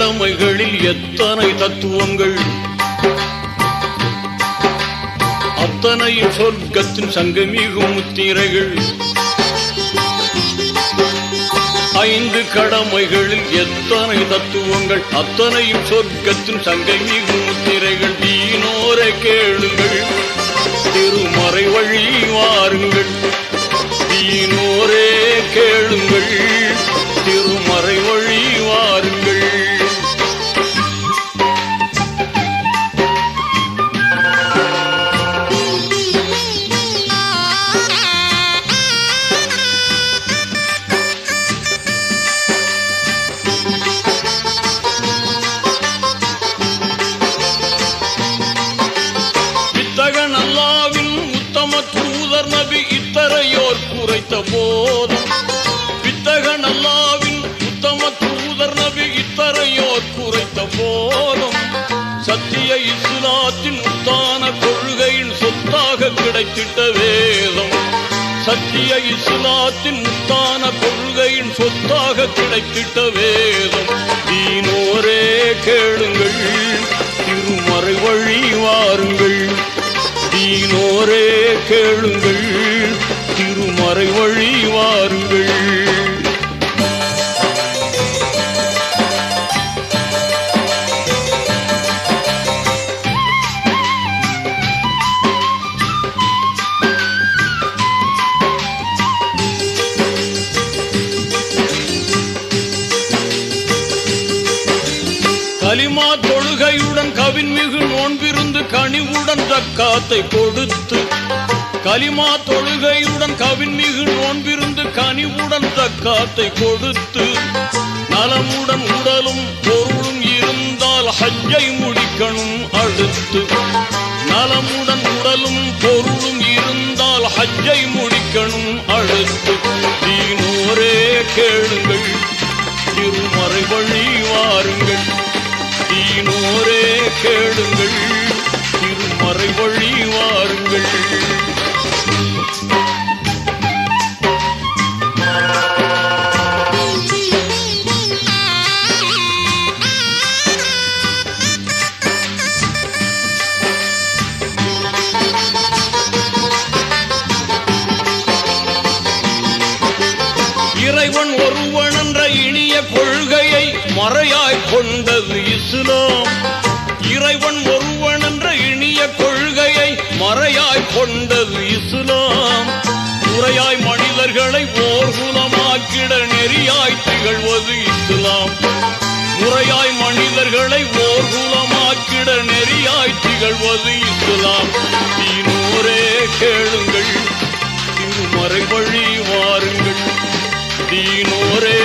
கடமைகளில் எத்தனை தத்துவங்கள், அத்தனையும் சொர்க்கத்தின் சங்கமிகும் முத்திரைகள். 5 கடமைகளில் எத்தனை தத்துவங்கள், அத்தனையும் சொர்க்கத்தின் சங்கமிகும் முத்திரைகள். தீனோரை கேளுங்கள், திருமறை வழி வாருங்கள். தீனோரே கேளுங்கள், திருமறை வழி வாருங்கள். வித்தகன் அல்லாவின் உத்தம தூதர் நபி இத்தரையோர் குறைத்த போதும், வித்தகன் அல்லாவின் உத்தம தூதர் நபி இத்தரையோர் குறைத்த போதும், சத்திய இஸ்லாத்தின் உத்தான கொள்கையின் சொத்தாக கிடைத்திட்ட வேதம், சத்திய இஸ்லாத்தின் உத்தான கொள்கையின் சொத்தாக கிடைத்திட்ட வேதம். தீனோரே கேளுங்கள், திருமறை வழி வாருங்கள். தீனோரே கேளுங்கள், திருமறை வழி வாருங்கள். கலிமா தொழுகையுடன் கவின்மிகு நோன்பிருந்து கனிவுடன் ஜக்காத்தை கொடுத்து, கலிமா தொழுகையுடன் கவின்மிகு நோன்பிருந்து கனிவுடன் ஜக்காத்தை கொடுத்து, நலமுடன் உடலும் பொருளும் இருந்தால் ஹஜ்ஜை முடிக்கணும் அடுத்து. நலமுடன் உடலும் பொருளும் இருந்தால் ஹஜ்ஜை முடிக்கணும் அடுத்து. தீனோரே கேளுங்கள், திருமறை வழி வாருங்கள். தீனோரே கேளுங்கள், திருமறை வழி வாருங்கள். இறைவன் ஒருவன் என்ற இனிய கொள்கையை மறையாய் கொண்டது இஸ்லாம். இறைவன் ஒருவன் என்ற இனிய கொள்கையை மறையாய் கொண்டது இஸ்லாம். முறையாய் மனிதர்களை ஓர்குலமாக்கிட நெறியாய் திகழ்வது இஸ்லாம். முறையாய் மனிதர்களை ஓர்குலமாக்கிட நெறியாய் திகழ்வது இஸ்லாம். தீனோரே கேளுங்கள், திருமறை வழி வாருங்கள். தீனோரே